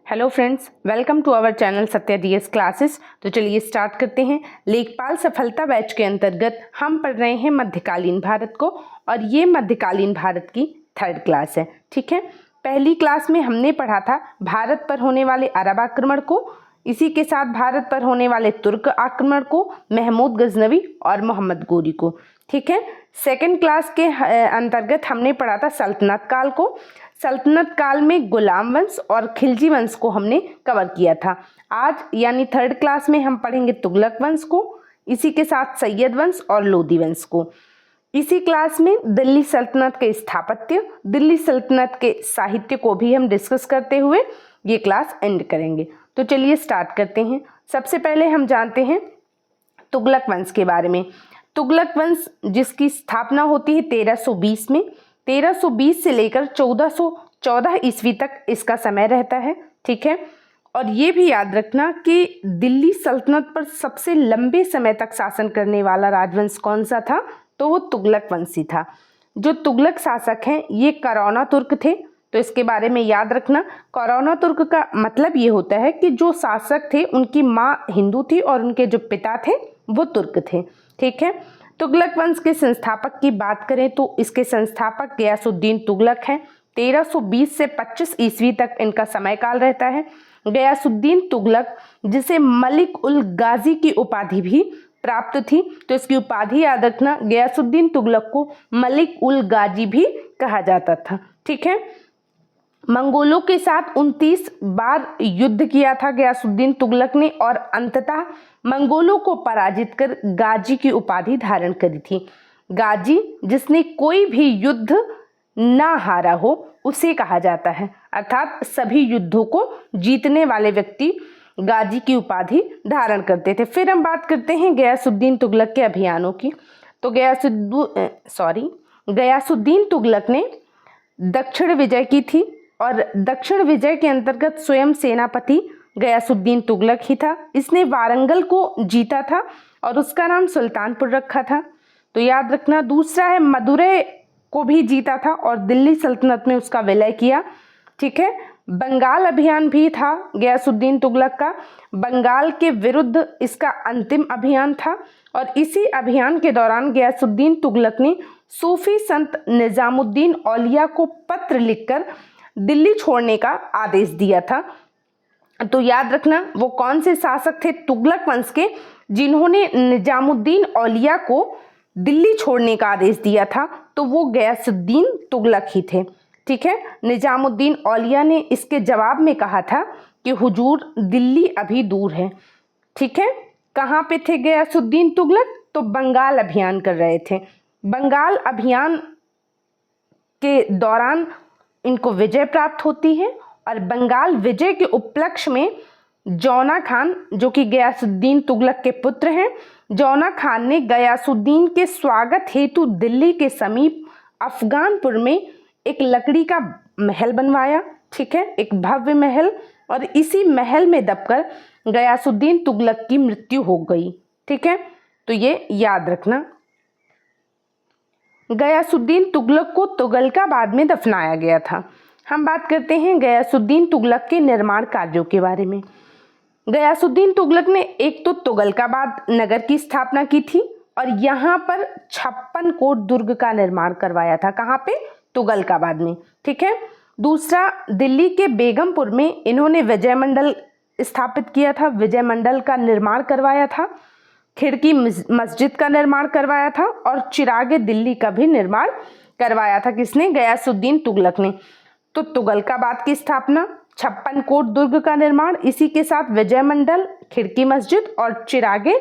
Hello friends, welcome to our channel Satya DS classes. तो चलिए start करते हैं। लेखपाल सफलता बैच के अंतर्गत हम पढ़ रहे हैं मध्यकालीन भारत को, और ये मध्यकालीन भारत की 3rd क्लास है। ठीक है, पहली क्लास में हमने पढ़ा था भारत पर होने वाले अरब आक्रमण को, इसी के साथ भारत पर होने वाले तुर्क आक्रमण को, महमूद गजनवी और मोहम्मद गोरी को। ठीक है, 2nd क्लास के अंतर्गत हमने पढ़ा था सल्तनत काल को। सल्तनत काल में गुलाम वंश और खिलजी वंश को हमने कवर किया था। आज यानी 3rd क्लास में हम पढ़ेंगे तुगलक वंश को, इसी के साथ सैयद वंश और लोदी वंश को। इसी क्लास में दिल्ली सल्तनत के स्थापत्य, दिल्ली सल्तनत के साहित्य को भी हम डिस्कस करते हुए ये क्लास एंड करेंगे। तो चलिए स्टार्ट करते हैं। सबसे पहले हम जानते हैं तुगलक वंश के बारे में। तुगलक वंश जिसकी स्थापना होती है 1320 में, 1320 से लेकर 1414 ईस्वी तक इसका समय रहता है। ठीक है, और ये भी याद रखना कि दिल्ली सल्तनत पर सबसे लंबे समय तक शासन करने वाला राजवंश कौन सा था, तो वो तुगलक वंशी था। जो तुगलक शासक हैं ये करौना तुर्क थे, तो इसके बारे में याद रखना। करौना तुर्क का मतलब ये होता है कि जो शासक थे उनकी माँ हिंदू थी और उनके जो पिता थे वो तुर्क थे। ठीक है, तुगलक वंश के संस्थापक की बात करें तो इसके संस्थापक गयासुद्दीन तुगलक हैं। 1320 से 25 ईस्वी तक इनका समय काल रहता है। गयासुद्दीन तुगलक जिसे मलिक उल गाजी की उपाधि भी प्राप्त थी, तो इसकी उपाधि याद रखना, गयासुद्दीन तुगलक को मलिक उल गाजी भी कहा जाता था। ठीक है, मंगोलों के साथ 29 बार युद्ध किया था गयासुद्दीन तुगलक ने, और अंततः मंगोलों को पराजित कर गाजी की उपाधि धारण करी थी। गाजी जिसने कोई भी युद्ध ना हारा हो उसे कहा जाता है, अर्थात सभी युद्धों को जीतने वाले व्यक्ति गाजी की उपाधि धारण करते थे। फिर हम बात करते हैं गयासुद्दीन तुगलक के अभियानों की। तो गयासुद्दीन तुगलक ने दक्षिण विजय की थी, और दक्षिण विजय के अंतर्गत स्वयं सेनापति गयासुद्दीन तुगलक ही था। इसने वारंगल को जीता था और उसका नाम सुल्तानपुर रखा था, तो याद रखना। दूसरा है मदुरै को भी जीता था और दिल्ली सल्तनत में उसका विलय किया। ठीक है, बंगाल अभियान भी था गयासुद्दीन तुगलक का। बंगाल के विरुद्ध इसका अंतिम अभियान था, और इसी अभियान के दौरान गयासुद्दीन तुगलक ने सूफी संत निजामुद्दीन औलिया को पत्र लिखकर दिल्ली छोड़ने का आदेश दिया था। तो याद रखना वो कौन से शासक थे तुगलक वंश के जिन्होंने निजामुद्दीन औलिया को दिल्ली छोड़ने का आदेश दिया था, तो वो गयासुद्दीन तुगलक ही थे। ठीक है, निजामुद्दीन औलिया ने इसके जवाब में कहा था कि हुजूर दिल्ली अभी दूर है। ठीक है, कहाँ पे थे गयासुद्दीन तुगलक, तो बंगाल अभियान कर रहे थे। बंगाल अभियान के दौरान इनको विजय प्राप्त होती है, और बंगाल विजय के उपलक्ष्य में जौना खान, जो कि गयासुद्दीन तुगलक के पुत्र हैं, जौना खान ने गयासुद्दीन के स्वागत हेतु दिल्ली के समीप अफगानपुर में एक लकड़ी का महल बनवाया। ठीक है, एक भव्य महल, और इसी महल में दबकर गयासुद्दीन तुगलक की मृत्यु हो गई। ठीक है, तो ये याद रखना। गयासुद्दीन तुगलक को तुगलकाबाद में दफनाया गया था। हम बात करते हैं गयासुद्दीन तुगलक के निर्माण कार्यों के बारे में। गयासुद्दीन तुगलक ने एक तो तुगलकाबाद नगर की स्थापना की थी, और यहाँ पर 56 कोट दुर्ग का निर्माण करवाया था। कहाँ पे? तुगलकाबाद में। ठीक है, दूसरा दिल्ली के बेगमपुर में इन्होंने विजय मंडल स्थापित किया था, विजय मंडल का निर्माण करवाया था, खिड़की मस्जिद का निर्माण करवाया था, और चिरागे दिल्ली का भी निर्माण करवाया था। किसने? गयासुद्दीन तुगलक ने। तो तुगलकाबाद की स्थापना, 56 कोट दुर्ग का निर्माण, इसी के साथ विजय मंडल, खिड़की मस्जिद और चिरागे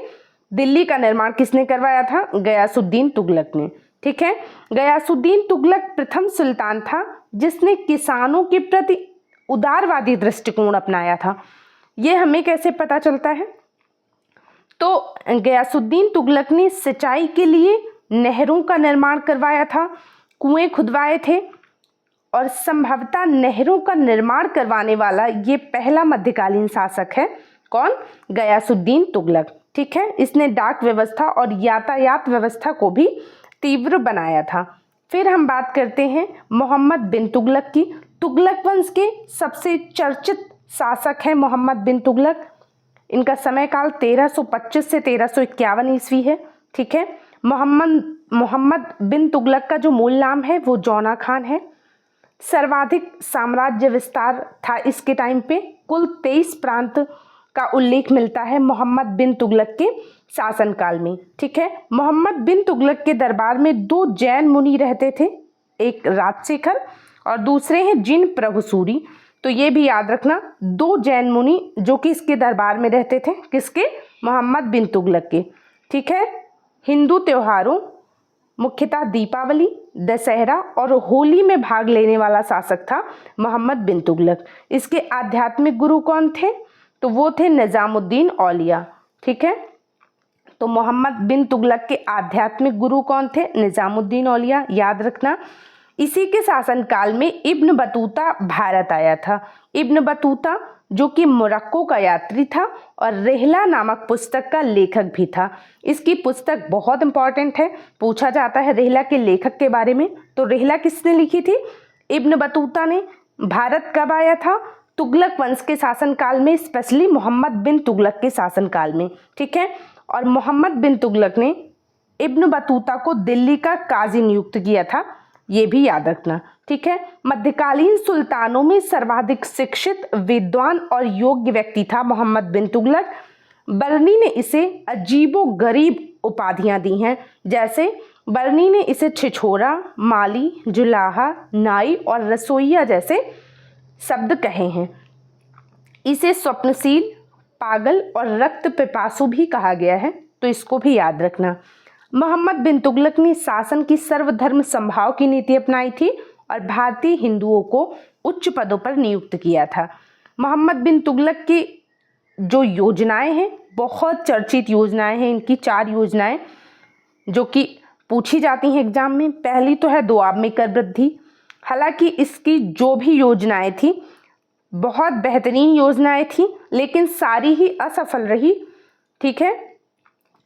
दिल्ली का निर्माण किसने करवाया था? गयासुद्दीन तुगलक ने। ठीक है, गयासुद्दीन तुगलक प्रथम सुल्तान था जिसने किसानों के प्रति उदारवादी दृष्टिकोण अपनाया था। ये हमें कैसे पता चलता है? तो गयासुद्दीन तुगलक ने सिंचाई के लिए नहरों का निर्माण करवाया था, कुएं खुदवाए थे, और संभवतः नहरों का निर्माण करवाने वाला ये पहला मध्यकालीन शासक है। कौन? गयासुद्दीन तुगलक। ठीक है, इसने डाक व्यवस्था और यातायात व्यवस्था को भी तीव्र बनाया था। फिर हम बात करते हैं मोहम्मद बिन तुगलक की। तुगलक वंश के सबसे चर्चित शासक हैं मोहम्मद बिन तुगलक। इनका समय काल 1325 से 1351 ईस्वी है। ठीक है, मोहम्मद बिन तुगलक का जो मूल नाम है वो जौना खान है। सर्वाधिक साम्राज्य विस्तार था इसके टाइम पे, कुल 23 प्रांत का उल्लेख मिलता है मोहम्मद बिन तुगलक के शासनकाल में। ठीक है, मोहम्मद बिन तुगलक के दरबार में 2 जैन मुनि रहते थे, एक राजशेखर और दूसरे हैं जिन प्रभुसूरी। तो ये भी याद रखना, 2 जैन मुनि जो कि इसके दरबार में रहते थे, किसके? मोहम्मद बिन तुगलक के। ठीक है, हिंदू त्योहारों मुख्यतः दीपावली, दशहरा और होली में भाग लेने वाला शासक था मोहम्मद बिन तुगलक। इसके आध्यात्मिक गुरु कौन थे? तो वो थे निजामुद्दीन औलिया। ठीक है, तो मोहम्मद बिन तुगलक के आध्यात्मिक गुरु कौन थे? निजामुद्दीन औलिया, याद रखना। इसी के शासनकाल में इब्न बतूता भारत आया था। इब्न बतूता जो कि मोरक्को का यात्री था और रेहला नामक पुस्तक का लेखक भी था। इसकी पुस्तक बहुत इंपॉर्टेंट है, पूछा जाता है रेहला के लेखक के बारे में। तो रेहला किसने लिखी थी? इब्न बतूता ने। भारत कब आया था? तुगलक वंश के शासनकाल में, स्पेशली मोहम्मद बिन तुगलक के शासनकाल में। ठीक है, और मोहम्मद बिन तुगलक ने इब्न बतूता को दिल्ली का काजी नियुक्त किया था, ये भी याद रखना। ठीक है, मध्यकालीन सुल्तानों में सर्वाधिक शिक्षित, विद्वान और योग्य व्यक्ति था मोहम्मद बिन तुगलक। बर्नी ने इसे अजीबो गरीब उपाधियां दी हैं, जैसे बर्नी ने इसे छिछोरा, माली, जुलाहा, नाई और रसोइया जैसे शब्द कहे हैं। इसे स्वप्नशील, पागल और रक्त पिपासु भी कहा गया है, तो इसको भी याद रखना। मोहम्मद बिन तुगलक ने शासन की सर्वधर्म समभाव की नीति अपनाई थी और भारतीय हिंदुओं को उच्च पदों पर नियुक्त किया था। मोहम्मद बिन तुगलक की जो योजनाएं हैं, बहुत चर्चित योजनाएं हैं इनकी, 4 योजनाएं जो कि पूछी जाती हैं एग्जाम में। पहली तो है दोआब में कर वृद्धि। हालांकि इसकी जो भी योजनाएं थी बहुत बेहतरीन योजनाएं थी, लेकिन सारी ही असफल रही। ठीक है,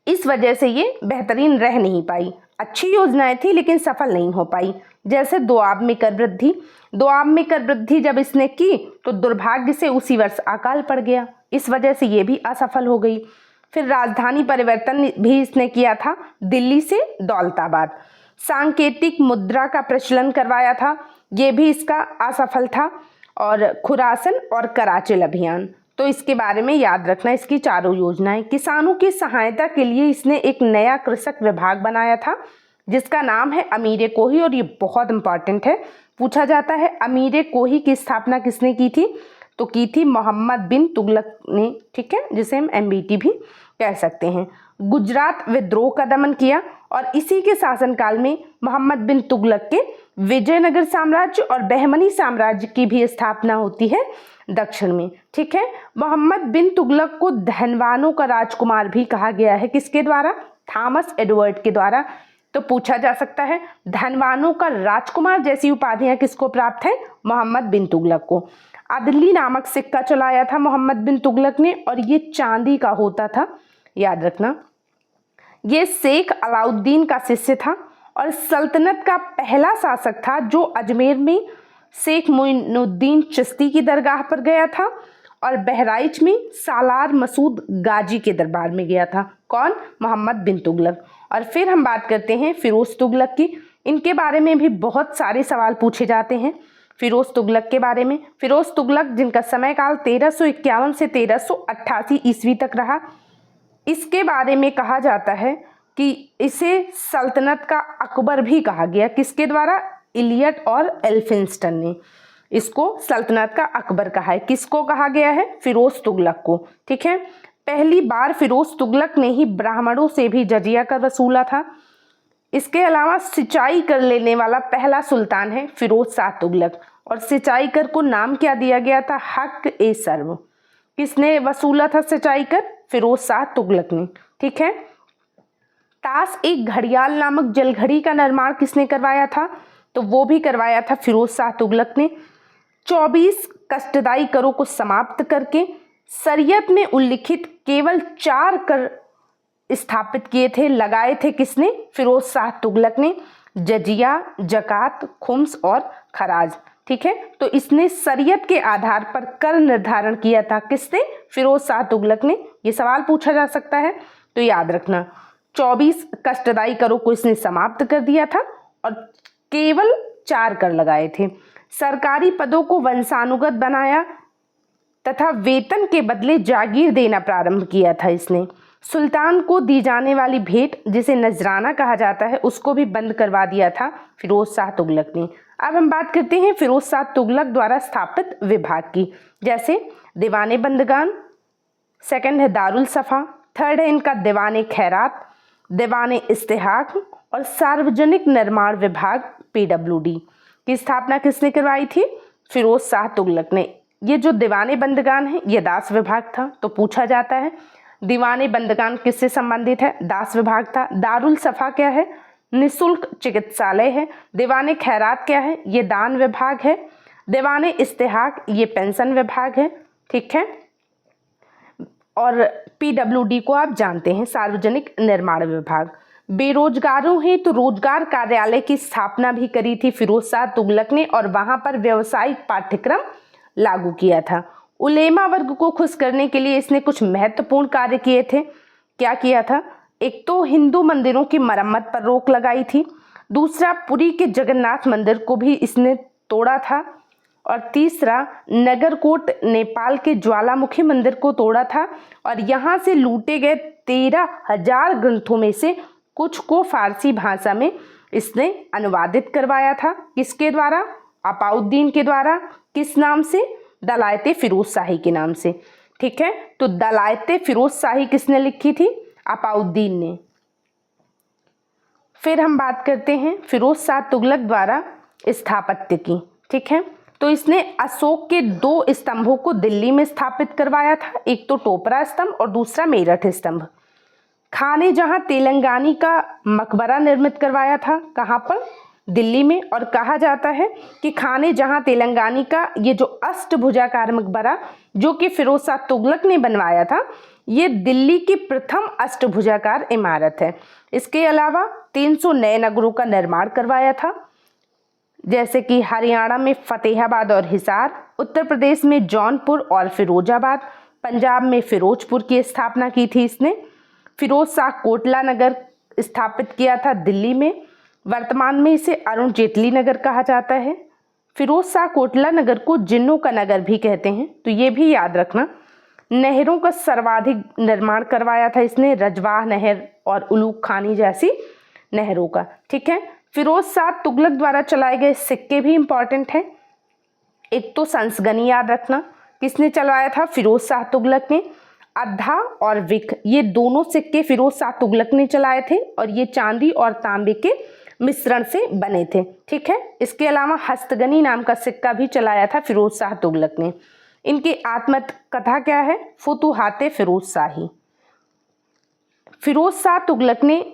इस वजह से ये बेहतरीन रह नहीं पाई। अच्छी योजनाएं थी लेकिन सफल नहीं हो पाई। जैसे दोआब में कर वृद्धि। दोआब में कर वृद्धि जब इसने की तो दुर्भाग्य से उसी वर्ष अकाल पड़ गया, इस वजह से ये भी असफल हो गई। फिर राजधानी परिवर्तन भी इसने किया था, दिल्ली से दौलताबाद। सांकेतिक मुद्रा का प्रचलन करवाया था, ये भी इसका असफल था। और खुरासन और कराचिल अभियान, तो इसके बारे में याद रखना। इसकी 4 योजनाएं। किसानों की सहायता के लिए इसने एक नया कृषक विभाग बनाया था जिसका नाम है अमीर कोही, और ये बहुत इंपॉर्टेंट है, पूछा जाता है अमीर कोही की स्थापना किसने की थी? तो की थी मोहम्मद बिन तुगलक ने। ठीक है, जिसे हम MBT भी कह सकते हैं। गुजरात विद्रोह का दमन किया और इसी के शासनकाल में मोहम्मद बिन तुगलक के विजयनगर साम्राज्य और बहमनी साम्राज्य की भी स्थापना होती है दक्षिण में। ठीक है, मोहम्मद बिन तुगलक को धनवानों का राजकुमार भी कहा गया है, किसके द्वारा? थॉमस एडवर्ड के द्वारा। तो पूछा जा सकता है धनवानों का राजकुमार जैसी उपाधियां किसको प्राप्त है? मोहम्मद बिन तुगलक को। अदली नामक सिक्का चलाया था मोहम्मद बिन तुगलक ने और ये चांदी का होता था, याद रखना। ये शेख अलाउद्दीन का शिष्य था और सल्तनत का पहला शासक था जो अजमेर में शेख मोइनुद्दीन चिश्ती की दरगाह पर गया था और बहराइच में सालार मसूद गाजी के दरबार में गया था। कौन? मोहम्मद बिन तुगलक। और फिर हम बात करते हैं फिरोज तुगलक की। इनके बारे में भी बहुत सारे सवाल पूछे जाते हैं फिरोज तुगलक के बारे में। फिरोज तुगलक जिनका समय काल 1351 से 1388 ईस्वी तक रहा, इसके बारे में कहा जाता है कि इसे सल्तनत का अकबर भी कहा गया। किसके द्वारा? इलियट और एल्फिंस्टन ने इसको सल्तनत का अकबर कहा है। किसको कहा गया है? फिरोज तुगलक को। ठीक है, पहली बार फिरोज तुगलक ने ही ब्राह्मणों से भी जजिया कर वसूला था। इसके अलावा सिंचाई कर लेने वाला पहला सुल्तान है फिरोज शाह तुगलक, और सिंचाई कर को नाम क्या दिया गया था? हक ए सर्व। किसने वसूला था सिंचाई कर? फिरोज शाह तुगलक ने। ठीक है, ताश एक घड़ियाल नामक जलघड़ी का निर्माण किसने करवाया था? तो वो भी करवाया था फिरोज शाह तुगलक ने। 24 कष्टदायी करों को समाप्त करके शरीयत में उल्लिखित केवल 4 कर स्थापित किए थे, लगाए थे किसने? फिरोज शाह तुगलक ने। जजिया, जकात, खुम्स और खराज। ठीक है। तो इसने शरीयत के आधार पर कर निर्धारण किया था। किसने? फिरोज शाह तुगलक ने। ये सवाल पूछा जा सकता है, तो याद रखना 24 कष्टदायी करों को इसने समाप्त कर दिया था और केवल 4 कर लगाए थे। सरकारी पदों को वंशानुगत बनाया तथा वेतन के बदले जागीर देना प्रारंभ किया था इसने। सुल्तान को दी जाने वाली भेंट, जिसे नजराना कहा जाता है, उसको भी बंद करवा दिया था फिरोज शाह तुगलक ने। अब हम बात करते हैं फिरोज शाह तुगलक द्वारा स्थापित विभाग की, जैसे दीवाने बंदगान, सेकंड है दारुल सफ़ा, थर्ड है इनका दीवाने खैरात, दीवाने इस्तेहाक और सार्वजनिक निर्माण विभाग PWD की स्थापना किसने करवाई थी? फिरोज शाह तुगलक ने। ये जो दीवाने बंदगान है ये दास विभाग था, तो पूछा जाता है दीवाने बंदगान किससे संबंधित है? दास विभाग था। दारुल सफ़ा क्या है? निःशुल्क चिकित्सालय है। दीवाने खैरात क्या है? ये दान विभाग है। दीवाने इस्तेहाक ये पेंशन विभाग है, ठीक है। और PWD को आप जानते हैं, सार्वजनिक निर्माण विभाग। बेरोजगारों हेतु तो रोजगार कार्यालय की स्थापना भी करी थी फिरोज शाह तुगलक ने और वहां पर व्यावसायिक पाठ्यक्रम लागू किया था। उलेमा वर्ग को खुश करने के लिए इसने कुछ महत्वपूर्ण कार्य किए थे। क्या किया था? एक तो हिंदू मंदिरों की मरम्मत पर रोक लगाई थी, दूसरा पुरी के जगन्नाथ मंदिर को भी इसने तोड़ा था, और तीसरा नगरकोट नेपाल के ज्वालामुखी मंदिर को तोड़ा था और यहाँ से लूटे गए 13,000 ग्रंथों में से कुछ को फारसी भाषा में इसने अनुवादित करवाया था। किसके द्वारा? अपाउद्दीन के द्वारा। किस नाम से? दलायते फिरोज शाही के नाम से, ठीक है। तो दलायते फिरोज शाही किसने लिखी थी? अपाउद्दीन ने। फिर हम बात करते हैं फिरोज शाह तुगलक द्वारा स्थापत्य की, ठीक है। तो इसने अशोक के 2 स्तंभों को दिल्ली में स्थापित करवाया था, एक तो टोपरा स्तंभ और दूसरा मेरठ स्तंभ। खाने जहां तेलंगानी का मकबरा निर्मित करवाया था, कहाँ पर? दिल्ली में। और कहा जाता है कि खाने जहां तेलंगानी का ये जो अष्टभुजाकार मकबरा जो कि फिरोज शाह तुगलक ने बनवाया था, ये दिल्ली की प्रथम अष्टभुजाकार इमारत है। इसके अलावा 300 नए नगरों का निर्माण करवाया था, जैसे कि हरियाणा में फतेहाबाद और हिसार, उत्तर प्रदेश में जौनपुर और फिरोजाबाद, पंजाब में फिरोजपुर की स्थापना की थी इसने। फिरोज शाह कोटला नगर स्थापित किया था दिल्ली में, वर्तमान में इसे अरुण जेटली नगर कहा जाता है। फिरोज शाह कोटला नगर को जिन्नों का नगर भी कहते हैं, तो ये भी याद रखना। नहरों का सर्वाधिक निर्माण करवाया था इसने, रजवाह नहर और उलूग खानी जैसी नहरों का, ठीक है। फिरोज शाह तुगलक द्वारा चलाए गए सिक्के भी इंपॉर्टेंट हैं। एक तो संसगनी याद रखना, किसने चलवाया था? फिरोज शाह तुगलक ने। अद्धा और विक ये दोनों सिक्के फिरोज शाह तुगलक ने चलाए थे और ये चांदी और तांबे के मिश्रण से बने थे, ठीक है। इसके अलावा हस्तगनी नाम का सिक्का भी चलाया था फिरोज शाह तुगलक ने। इनकी आत्मकथा क्या है? फुतुहाते फिरोज शाही। फिरोज शाह तुगलक ने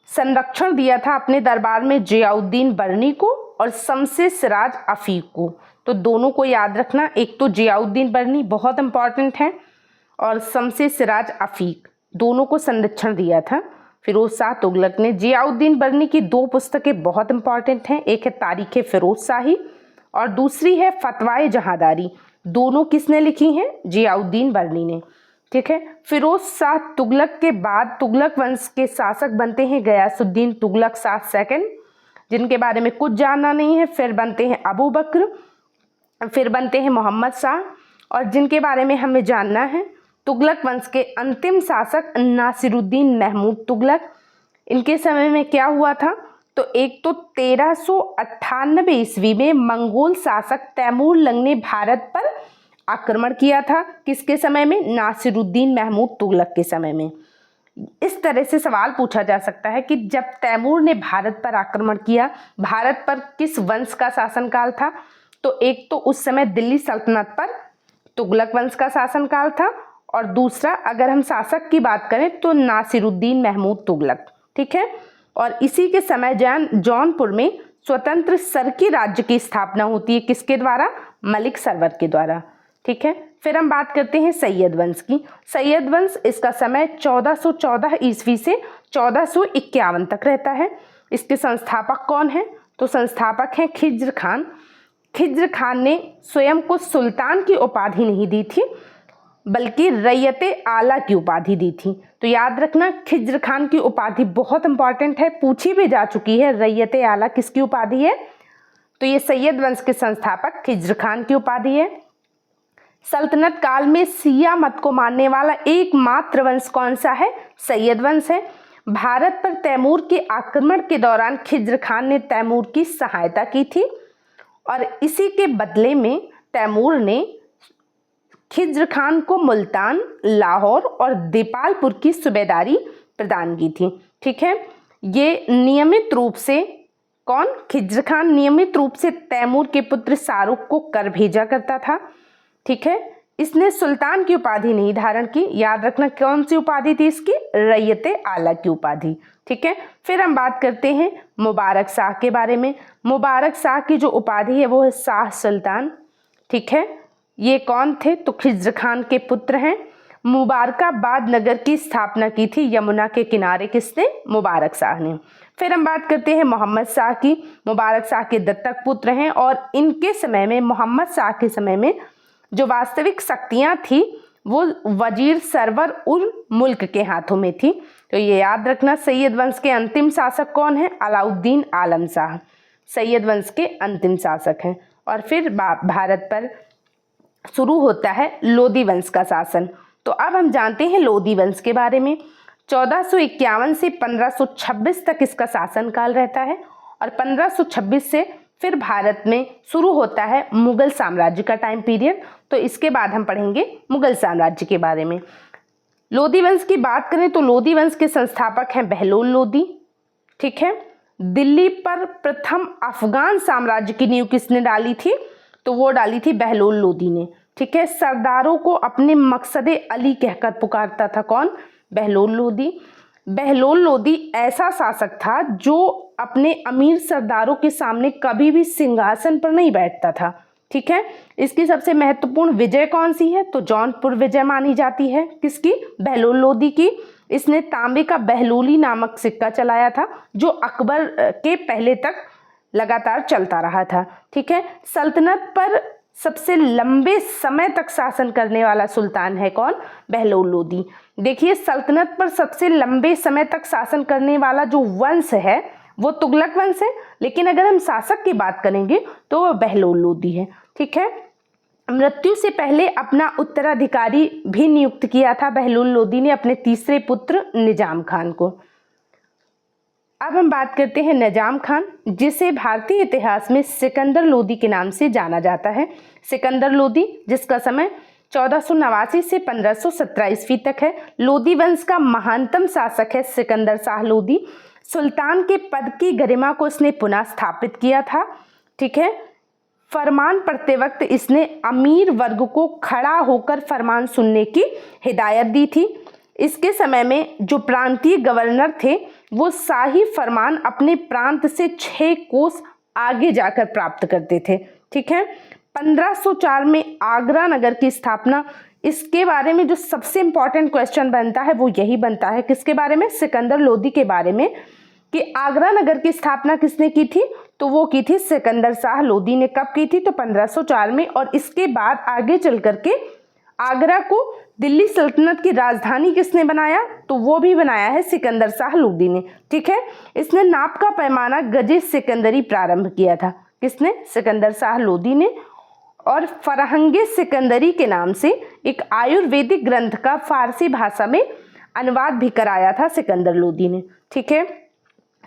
संरक्षण दिया था अपने दरबार में जियाउद्दीन बर्नी को और शमसे सिराज अफीक को, तो दोनों को याद रखना। एक तो जियाउद्दीन बर्नी बहुत इंपॉर्टेंट है और शमसे सिराज अफीक, दोनों को संरक्षण दिया था फिरोज शाह तुगलक ने। जियाउद्दीन बर्नी की 2 पुस्तकें बहुत इंपॉर्टेंट हैं, एक है तारीख़ फिरोज शाही और दूसरी है फतवाए जहांदारी। दोनों किसने लिखी हैं? जियाउद्दीन बर्नी ने, ठीक है। फिरोज शाह तुगलक के बाद तुगलक वंश के शासक बनते हैं गयासुद्दीन तुगलक शाह सेकंड, जिनके बारे में कुछ जानना नहीं है। फिर बनते हैं अबू बकर, फिर बनते हैं मोहम्मद शाह, और जिनके बारे में हमें जानना है तुगलक वंश के अंतिम शासक नासिरुद्दीन महमूद तुगलक। इनके समय में क्या हुआ था? तो एक तो 1398 ईस्वी में मंगोल शासक तैमूर लंग ने भारत पर आक्रमण किया था। किसके समय में? नासिरुद्दीन महमूद तुगलक के समय में। इस तरह से सवाल पूछा जा सकता है कि जब तैमूर ने भारत पर आक्रमण किया, भारत पर किस वंश का शासनकाल था? तो एक तो उस समय दिल्ली सल्तनत पर तुगलक वंश का शासनकाल था और दूसरा अगर हम शासक की बात करें तो नासिरुद्दीन महमूद तुगलक, ठीक है। और इसी के समय जौनपुर में स्वतंत्र सरकी राज्य की स्थापना होती है, किसके द्वारा? मलिक सरवर के द्वारा, ठीक है। फिर हम बात करते हैं सैयद वंश की। सैयद वंश, इसका समय 1414 ईस्वी से 1451 तक रहता है। इसके संस्थापक कौन हैं? तो संस्थापक हैं खिज्र खान। खिज्र खान ने स्वयं को सुल्तान की उपाधि नहीं दी थी बल्कि रैयते आला की उपाधि दी थी। तो याद रखना खिज्र खान की उपाधि बहुत इंपॉर्टेंट है, पूछी भी जा चुकी है। रैयते आला किसकी उपाधि है? तो ये सैयद वंश के संस्थापक खिज्र खान की उपाधि है। सल्तनत काल में शिया मत को मानने वाला एकमात्र वंश कौन सा है? सैयद वंश है। भारत पर तैमूर के आक्रमण के दौरान खिज्र खान ने तैमूर की सहायता की थी और इसी के बदले में तैमूर ने खिज्र खान को मुल्तान, लाहौर और दीपालपुर की सूबेदारी प्रदान की थी। ठीक है, ये नियमित रूप से कौन? खिज्र खान नियमित रूप से तैमूर के पुत्र शाहरुख को कर भेजा करता था। ठीक है, इसने सुल्तान की उपाधि नहीं धारण की। याद रखना कौन सी उपाधि थी इसकी? रैयते आला की उपाधि। ठीक है, फिर हम बात करते हैं मुबारक शाह के बारे में। मुबारक शाह की जो उपाधि है वो है शाह सुल्तान। ठीक है, ये कौन थे? तो खिज्र खान के पुत्र हैं। मुबारकाबाद नगर की स्थापना की थी यमुना के किनारे, किसने? मुबारक शाह ने। फिर हम बात करते हैं मोहम्मद शाह की। मुबारक शाह के दत्तक पुत्र हैं और इनके समय में, मोहम्मद शाह के समय में जो वास्तविक शक्तियां थी वो वजीर सरवर उल मुल्क के हाथों में थी। तो ये याद रखना। सैयद वंश के अंतिम शासक कौन है? अलाउद्दीन आलम शाह सैयद वंश के अंतिम शासक हैं। और फिर भारत पर शुरू होता है लोदी वंश का शासन। तो अब हम जानते हैं लोदी वंश के बारे में। 1451 से 1526 तक इसका शासनकाल रहता है और 1526 से फिर भारत में शुरू होता है मुगल साम्राज्य का टाइम पीरियड। तो इसके बाद हम पढ़ेंगे मुगल साम्राज्य के बारे में। लोदी वंश की बात करें तो लोदी वंश के संस्थापक हैं बहलोल लोदी। ठीक है, दिल्ली पर प्रथम अफगान साम्राज्य की नींव किसने डाली थी? तो वो डाली थी बहलोल लोदी ने। ठीक है, सरदारों को अपने मकसदे अली कहकर पुकारता था कौन? बहलोल लोदी। बहलोल लोदी ऐसा शासक था जो अपने अमीर सरदारों के सामने कभी भी सिंहासन पर नहीं बैठता था। ठीक है, इसकी सबसे महत्वपूर्ण विजय कौन सी है? तो जौनपुर विजय मानी जाती है। किसकी? बहलोल लोदी की। इसने तांबे का बहलोली नामक सिक्का चलाया था जो अकबर के पहले तक लगातार चलता रहा था। ठीक है, सल्तनत पर सबसे लंबे समय तक शासन करने वाला सुल्तान है कौन? बहलोल लोदी। देखिए, सल्तनत पर सबसे लंबे समय तक शासन करने वाला जो वंश है वो तुगलक वंश है, लेकिन अगर हम शासक की बात करेंगे तो वह बहलोल लोदी है। ठीक है, मृत्यु से पहले अपना उत्तराधिकारी भी नियुक्त किया था बहलोल लोदी ने अपने तीसरे पुत्र निजाम खान को। अब हम बात करते हैं निजाम खान, जिसे भारतीय इतिहास में सिकंदर लोदी के नाम से जाना जाता है। सिकंदर लोदी, जिसका समय 1489 से 1517 ईस्वी तक है। लोदी वंश का महानतम शासक है सिकंदर शाह लोदी। सुल्तान के पद की गरिमा को इसने पुनः स्थापित किया था। ठीक है, फरमान पढ़ते वक्त इसने अमीर वर्ग को खड़ा होकर फरमान सुनने की हिदायत दी थी। इसके समय में जो प्रांतीय गवर्नर थे वो शाही फरमान अपने प्रांत से 6 कोस आगे जाकर प्राप्त करते थे। ठीक है, 1504 में आगरा नगर की स्थापना। इसके बारे में जो सबसे इम्पॉर्टेंट क्वेश्चन बनता है वो यही बनता है, किसके बारे में? सिकंदर लोदी के बारे में, कि आगरा नगर की स्थापना किसने की थी? तो वो की थी सिकंदर शाह लोदी ने। कब की थी? तो 1504 में। और इसके बाद आगे चल करके आगरा को दिल्ली सल्तनत की राजधानी किसने बनाया? तो वो भी बनाया है सिकंदर शाह लोदी ने। ठीक है, इसने नाप का पैमाना गजे सिकंदरी प्रारंभ किया था। किसने? सिकंदर शाह लोदी ने। और फरहंगे सिकंदरी के नाम से एक आयुर्वेदिक ग्रंथ का फारसी भाषा में अनुवाद भी कराया था सिकंदर लोदी ने। ठीक है,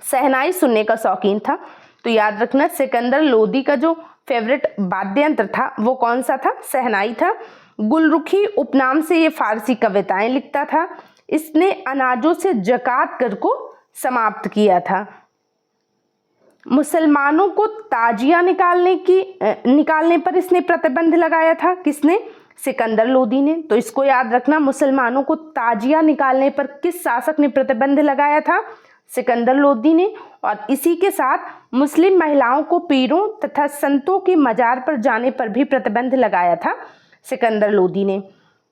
शहनाई सुनने का शौकीन था। तो याद रखना, सिकंदर लोदी का जो फेवरेट वाद्य यंत्र था वो कौन सा था? शहनाई था। गुलरुखी उपनाम से ये फारसी कविताएं लिखता था। इसने अनाजों से जकात कर को समाप्त किया था। मुसलमानों को ताजिया निकालने पर इसने प्रतिबंध लगाया था। किसने? सिकंदर लोदी ने। तो इसको याद रखना, मुसलमानों को ताजिया निकालने पर किस शासक ने प्रतिबंध लगाया था? सिकंदर लोदी ने। और इसी के साथ मुस्लिम महिलाओं को पीरों तथा संतों की मजार पर जाने पर भी प्रतिबंध लगाया था सिकंदर लोदी ने।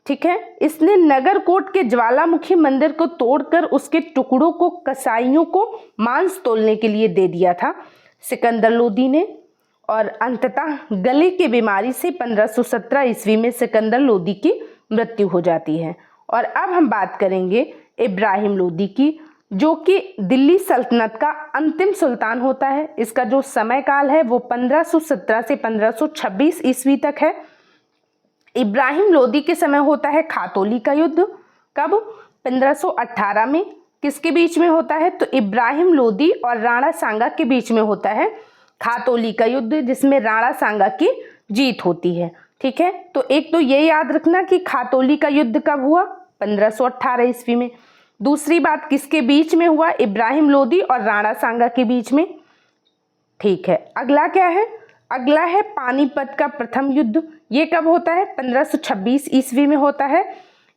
ठीक है, इसने नगरकोट के ज्वालामुखी मंदिर को तोड़कर उसके टुकड़ों को कसाईयों को मांस तोलने के लिए दे दिया था सिकंदर लोदी ने। और अंततः गले की बीमारी से 1517 ईस्वी में सिकंदर लोदी की मृत्यु हो जाती है। और अब हम बात करेंगे इब्राहिम लोदी की, जो कि दिल्ली सल्तनत का अंतिम सुल्तान होता है। इसका जो समय काल है वो 1517 से 1526 ईस्वी तक है। इब्राहिम लोदी के समय होता है खातौली का युद्ध। कब? 1518 में। किसके बीच में होता है? तो इब्राहिम लोदी और राणा सांगा के बीच में होता है खातौली का युद्ध, जिसमें राणा सांगा की जीत होती है। ठीक है, तो एक तो ये याद रखना कि खातौली का युद्ध कब हुआ? 1518 ईस्वी में। दूसरी बात, किसके बीच में हुआ? इब्राहिम लोदी और राणा सांगा के बीच में। ठीक है, अगला क्या है? अगला है पानीपत का प्रथम युद्ध। ये कब होता है? 1526 ईस्वी में होता है।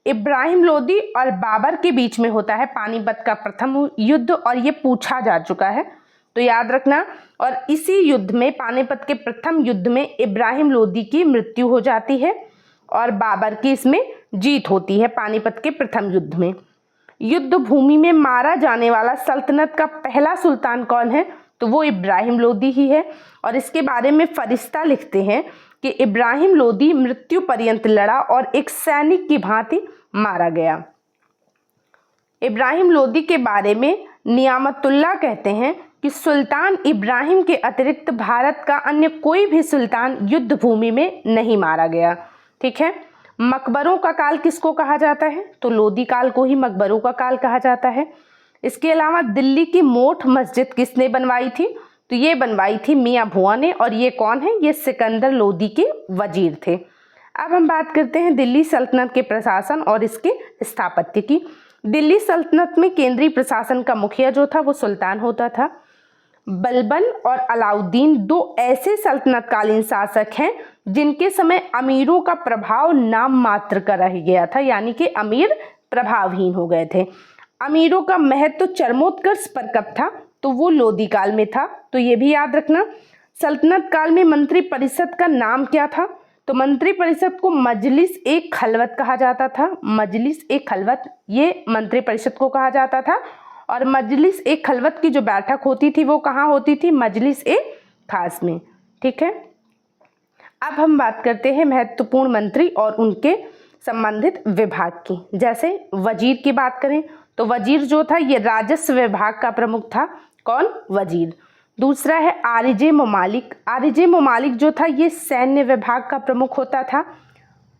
इब्राहिम लोदी और बाबर के बीच में होता है पानीपत का प्रथम युद्ध, और ये पूछा जा चुका है तो याद रखना। और इसी युद्ध में, पानीपत के प्रथम युद्ध में, इब्राहिम लोदी की मृत्यु हो जाती है और बाबर की इसमें जीत होती है पानीपत के प्रथम युद्ध में। युद्ध भूमि में मारा जाने वाला सल्तनत का पहला सुल्तान कौन है? तो वो इब्राहिम लोदी ही है। और इसके बारे में फरिश्ता लिखते हैं कि इब्राहिम लोदी मृत्यु पर्यंत लड़ा और एक सैनिक की भांति मारा गया। इब्राहिम लोदी के बारे में नियामतुल्लाह कहते हैं कि सुल्तान इब्राहिम के अतिरिक्त भारत का अन्य कोई भी सुल्तान युद्ध भूमि में नहीं मारा गया। ठीक है, मकबरों का काल किसको कहा जाता है? तो लोदी काल को ही मकबरों का काल कहा जाता है। इसके अलावा दिल्ली की मोठ मस्जिद किसने बनवाई थी? तो ये बनवाई थी मियाँ भुआ ने, और ये कौन है? ये सिकंदर लोदी के वजीर थे। अब हम बात करते हैं दिल्ली सल्तनत के प्रशासन और इसके स्थापत्य की। दिल्ली सल्तनत में केंद्रीय प्रशासन का मुखिया जो था वो सुल्तान होता था। बलबन और अलाउद्दीन दो ऐसे सल्तनतकालीन शासक हैं जिनके समय अमीरों का प्रभाव नाम मात्र का रह गया था, यानी कि अमीर प्रभावहीन हो गए थे। अमीरों का महत्व चरमोत्कर्ष पर कब था? तो वो लोदी काल में था, तो ये भी याद रखना। सल्तनत काल में मंत्री परिषद का नाम क्या था? तो मंत्री परिषद को मजलिस ए खलवत कहा जाता था। मजलिस ए खलवत, ये मंत्री परिषद को कहा जाता था। और मजलिस ए खलवत की जो बैठक होती थी वो कहाँ होती थी? मजलिस ए खास में। ठीक है, अब हम बात करते हैं महत्वपूर्ण मंत्री और उनके संबंधित विभाग की। जैसे वजीर की बात करें तो वजीर जो था ये राजस्व विभाग का प्रमुख था। कौन? वजीर। दूसरा है आरिजे ममालिक। आरिजे ममालिक जो था ये सैन्य विभाग का प्रमुख होता था।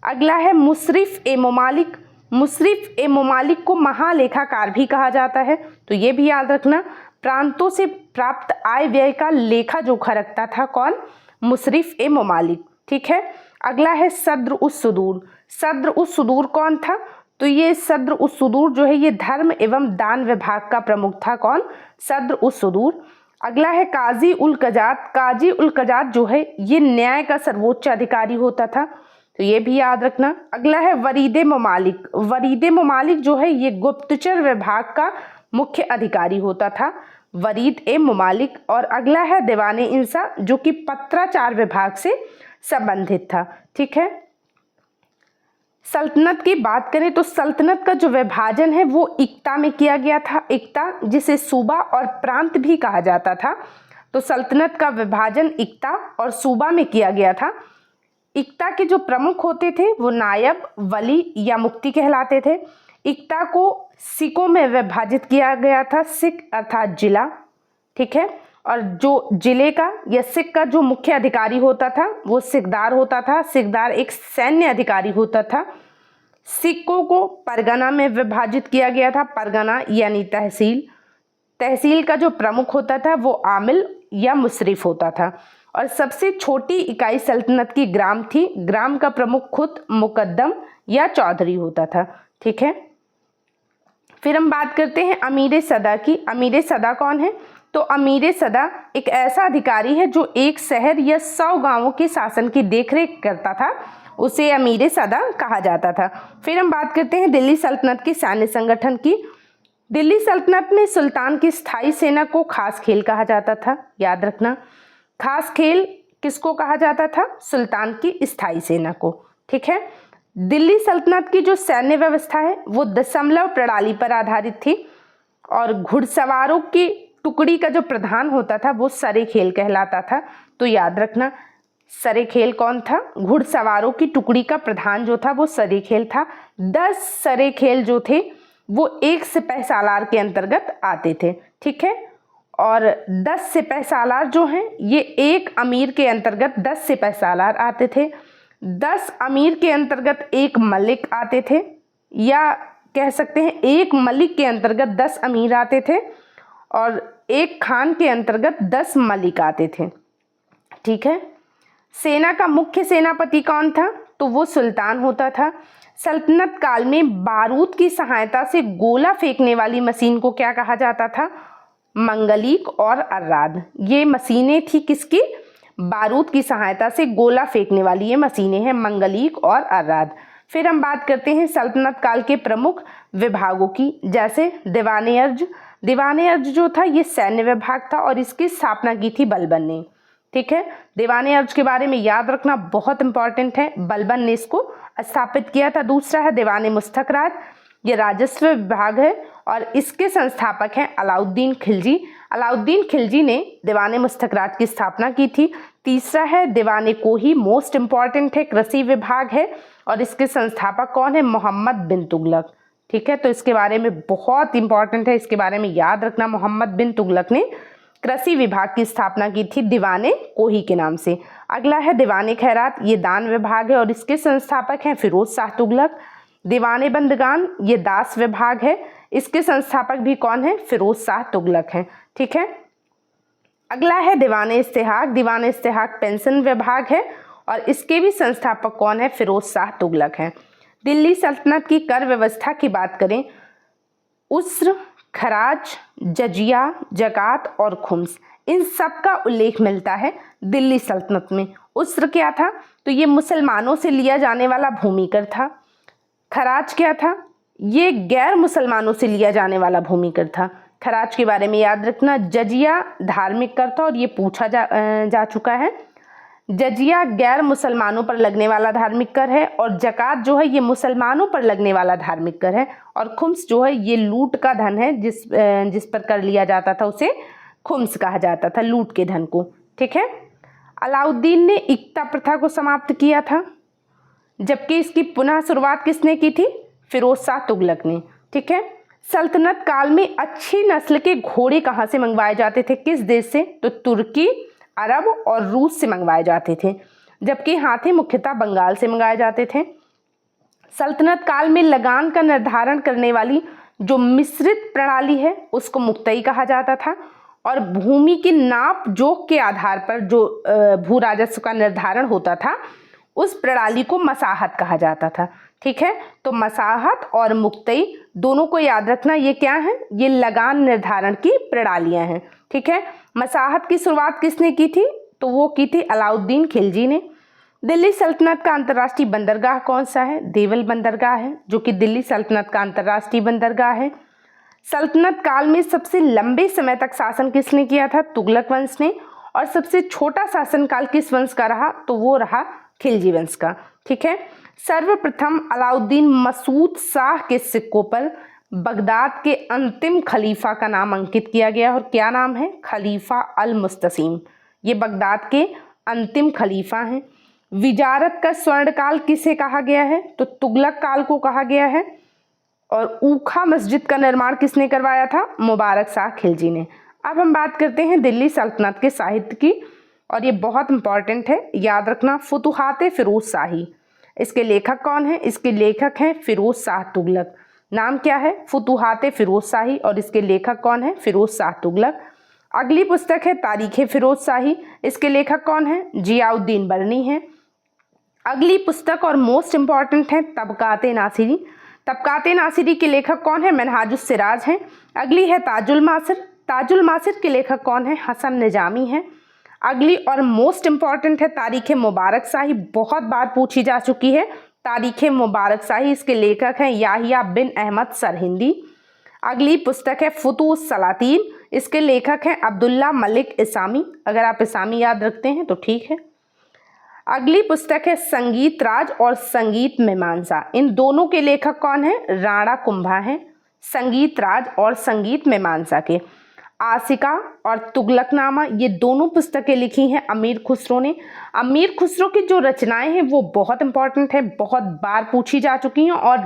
अगला है मुसरिफ ए ममालिक। मुसरिफ ए ममालिक को महालेखाकार भी कहा जाता है, तो ये भी याद रखना। प्रांतों से प्राप्त आय व्यय का लेखा जोखा रखता था। कौन? मुसरिफ ए ममालिक। ठीक है, अगला है सद्र उस सुदूर। सद्र उस सुदूर कौन था? तो ये सद्र उस सुदूर जो है ये धर्म एवं दान विभाग का प्रमुख था। कौन? सद्र उस सुदूर। अगला है काजी उल कजात। काजी उल कजात जो है ये न्याय का सर्वोच्च अधिकारी होता था, तो ये भी याद रखना। अगला है वरीदे ममालिक। वरीदे ममालिक जो है ये गुप्तचर विभाग का मुख्य अधिकारी होता था, वरीद ए ममालिक। और अगला है दीवाने इंसा जो कि पत्राचार विभाग से संबंधित था। ठीक है, सल्तनत की बात करें तो सल्तनत का जो विभाजन है वो इक्ता में किया गया था। इक्ता जिसे सूबा और प्रांत भी कहा जाता था, तो सल्तनत का विभाजन इक्ता और सूबा में किया गया था। इक्ता के जो प्रमुख होते थे वो नायब, वली या मुफ्ती कहलाते थे। इक्ता को सिकों में विभाजित किया गया था। सिक अर्थात जिला। ठीक है, और जो जिले का या सिक का जो मुख्य अधिकारी होता था वो सिकदार होता था। सिकदार एक सैन्य अधिकारी होता था। सिकों को परगना में विभाजित किया गया था। परगना यानी तहसील। तहसील का जो प्रमुख होता था वो आमिल या मुसरिफ होता था। और सबसे छोटी इकाई सल्तनत की ग्राम थी। ग्राम का प्रमुख खुद मुकद्दम या चौधरी होता था। ठीक है, फिर हम बात करते हैं अमीर सदा की। अमीर सदा कौन है? तो अमीर सदा एक ऐसा अधिकारी है जो एक शहर या 100 गांवों के शासन की देखरेख करता था, उसे अमीर सदा कहा जाता था। फिर हम बात करते हैं दिल्ली सल्तनत के सैन्य संगठन की। दिल्ली सल्तनत में सुल्तान की स्थायी सेना को खास खेल कहा जाता था। याद रखना, खास खेल किसको कहा जाता था? सुल्तान की स्थायी सेना को। ठीक है, दिल्ली सल्तनत की जो सैन्य व्यवस्था है वो दशमलव प्रणाली पर आधारित थी। और घुड़सवारों की टुकड़ी का जो प्रधान होता था वो सरे खेल कहलाता था, तो तो याद रखना सरेखेल कौन था? घुड़सवारों की टुकड़ी का प्रधान जो था वो सरेखेल था। 10 सरेखेल जो थे वो एक सिपह सालार के अंतर्गत आते थे, ठीक है। और 10 सिपह सालार जो हैं ये एक अमीर के अंतर्गत 10 सिपह सालार आते थे। 10 अमीर के अंतर्गत एक मलिक आते थे, या कह सकते हैं एक मलिक के अंतर्गत 10 अमीर आते थे और एक खान के अंतर्गत 10 मलिक आते थे, ठीक है। सेना का मुख्य सेनापति कौन था? तो वो सुल्तान होता था। सल्तनत काल में बारूद की सहायता से गोला फेंकने वाली मशीन को क्या कहा जाता था? मंगलीक और अर्राद। ये मशीनें थी किसकी? बारूद की सहायता से गोला फेंकने वाली ये मशीनें हैं मंगलीक और अर्राद। फिर हम बात करते हैं सल्तनत काल के प्रमुख विभागों की, जैसे दीवाने अर्ज। दीवाने अर्ज जो था ये सैन्य विभाग था और इसकी स्थापना की थी बलबन ने, ठीक है। दीवाने अर्ज के बारे में याद रखना बहुत इंपॉर्टेंट है, बलबन ने इसको स्थापित किया था। दूसरा है दीवाने मुस्तकरात, ये राजस्व विभाग है और इसके संस्थापक हैं अलाउद्दीन खिलजी। अलाउद्दीन खिलजी ने दीवाने मुस्तकरात की स्थापना की थी। तीसरा है दीवाने कोही, मोस्ट इंपॉर्टेंट है, कृषि विभाग है और इसके संस्थापक कौन है? मोहम्मद बिन तुगलक, ठीक है। तो इसके बारे में बहुत इंपॉर्टेंट है, इसके बारे में याद रखना। मोहम्मद बिन तुगलक ने कृषि विभाग की स्थापना की थी दीवाने कोही के नाम से। अगला है दीवाने खैरात, ये दान विभाग है और इसके संस्थापक हैं फिरोज शाह तुगलक। दीवाने बंदगान, ये दास विभाग है, इसके संस्थापक भी कौन है? फिरोज शाह तुगलक हैं, ठीक है। अगला है दीवाने इस्तेहाक। दीवाने इस्तेहाक पेंशन विभाग है और इसके भी संस्थापक कौन है? फिरोज शाह तुगलक हैं। दिल्ली सल्तनत की कर व्यवस्था की बात करें, उस्र, खराज, जजिया, जकात और खुम्स, इन सब का उल्लेख मिलता है दिल्ली सल्तनत में। उस्र क्या था? तो ये मुसलमानों से लिया जाने वाला भूमि कर था। खराज क्या था? ये गैर मुसलमानों से लिया जाने वाला भूमि कर था। खराज के बारे में याद रखना। जजिया धार्मिक कर था और ये पूछा जा चुका है। जजिया गैर मुसलमानों पर लगने वाला धार्मिक कर है और जकात जो है ये मुसलमानों पर लगने वाला धार्मिक कर है और खुम्स जो है ये लूट का धन है, जिस पर कर लिया जाता था उसे खुम्स कहा जाता था, लूट के धन को, ठीक है। अलाउद्दीन ने इक्ता प्रथा को समाप्त किया था, जबकि इसकी पुनः शुरुआत किसने की थी? फिरोज शाह तुगलक ने, ठीक है। सल्तनत काल में अच्छी नस्ल के घोड़े कहाँ से मंगवाए जाते थे? किस देश से? तो तुर्की, अरब और रूस से मंगवाए जाते थे, जबकि हाथी मुख्यतः बंगाल से मंगाए जाते थे। सल्तनत काल में लगान का निर्धारण करने वाली जो मिश्रित प्रणाली है उसको मुक्तई कहा जाता था और भूमि की नाप जोख के आधार पर जो भू राजस्व का निर्धारण होता था उस प्रणाली को मसाहत कहा जाता था, ठीक है। तो मसाहत और मुक्तई दोनों को याद रखना, ये क्या है? ये लगान निर्धारण की प्रणालियां हैं, ठीक है। मसाहत की शुरुआत किसने की थी? तो वो की थी अलाउद्दीन खिलजी ने। दिल्ली सल्तनत का अंतर्राष्ट्रीय बंदरगाह कौन सा है? देवल बंदरगाह है, जो कि दिल्ली सल्तनत का अंतर्राष्ट्रीय बंदरगाह है। सल्तनत काल में सबसे लंबे समय तक शासन किसने किया था? तुगलक वंश ने। और सबसे छोटा शासनकाल किस वंश का रहा? तो वो रहा खिलजी वंश का, ठीक है। सर्वप्रथम अलाउद्दीन मसूद शाह के सिक्कों पर बगदाद के अंतिम खलीफा का नाम अंकित किया गया और क्या नाम है? खलीफा अल मुस्तसीम। ये बगदाद के अंतिम खलीफा हैं। विजारत का स्वर्णकाल किसे कहा गया है? तो तुगलक काल को कहा गया है। और ऊखा मस्जिद का निर्माण किसने करवाया था? मुबारक शाह खिलजी ने। अब हम बात करते हैं दिल्ली सल्तनत के साहित्य की और ये बहुत इंपॉर्टेंट है, याद रखना। फुतुहात फिरोज शाही, इसके लेखक कौन है? इसके लेखक हैं फिरोज शाह तुगलक। नाम क्या है? फुतुहात फिरोज शाही और इसके लेखक कौन है? फिरोज शाह तुगलक। अगली पुस्तक है तारीख फिरोज शाही, इसके लेखक कौन है? जियाउद्दीन बरनी हैं। अगली पुस्तक और मोस्ट इंपॉर्टेंट है तबकात नासिरी। तबकात नासिरी के लेखक कौन है? मिनहाजुस सिराज हैं। अगली है ताजुल मासिर। ताजुल मासिर के लेखक कौन है? हसन निजामी हैं। अगली और मोस्ट इंपॉर्टेंट है तारीख मुबारक शाही, बहुत बार पूछी जा चुकी है तारीख मुबारक शाही, इसके लेखक हैं याहिया बिन अहमद सरहिंदी। अगली पुस्तक है फुतूस सलातीन, इसके लेखक हैं अब्दुल्ला मलिक इसामी। अगर आप इसामी याद रखते हैं तो ठीक है। अगली पुस्तक है संगीत राज और संगीत मीमांसा, इन दोनों के लेखक कौन है? राणा कुंभा हैं, संगीत राज और संगीत मीमांसा के। आशिका और तुगलकनामा, ये दोनों पुस्तकें लिखी हैं अमीर खुसरो ने। अमीर खुसरो की जो रचनाएं हैं वो बहुत इंपॉर्टेंट है, बहुत बार पूछी जा चुकी हैं और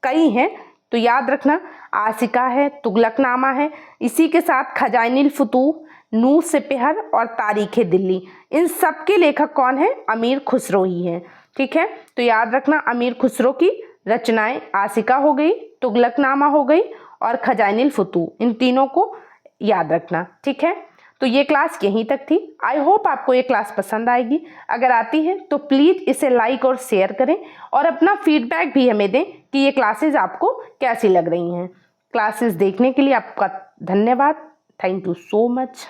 कई हैं, तो याद रखना। आशिका है, तुगलकनामा है, इसी के साथ खजाइनुल फुतूह, नूर सिपहर और तारीख दिल्ली, इन सब के लेखक कौन है? अमीर खुसरो ही है। ठीक है, तो याद रखना अमीर खुसरो की रचनाएं आशिका हो गई, तुगलकनामा हो गई और खजाइनुल फुतूह, इन तीनों को याद रखना। ठीक है, तो ये क्लास यहीं तक थी। आई होप आपको ये क्लास पसंद आएगी। अगर आती है तो प्लीज़ इसे लाइक और शेयर करें और अपना फीडबैक भी हमें दें कि ये क्लासेस आपको कैसी लग रही हैं। क्लासेस देखने के लिए आपका धन्यवाद। Thank you so much.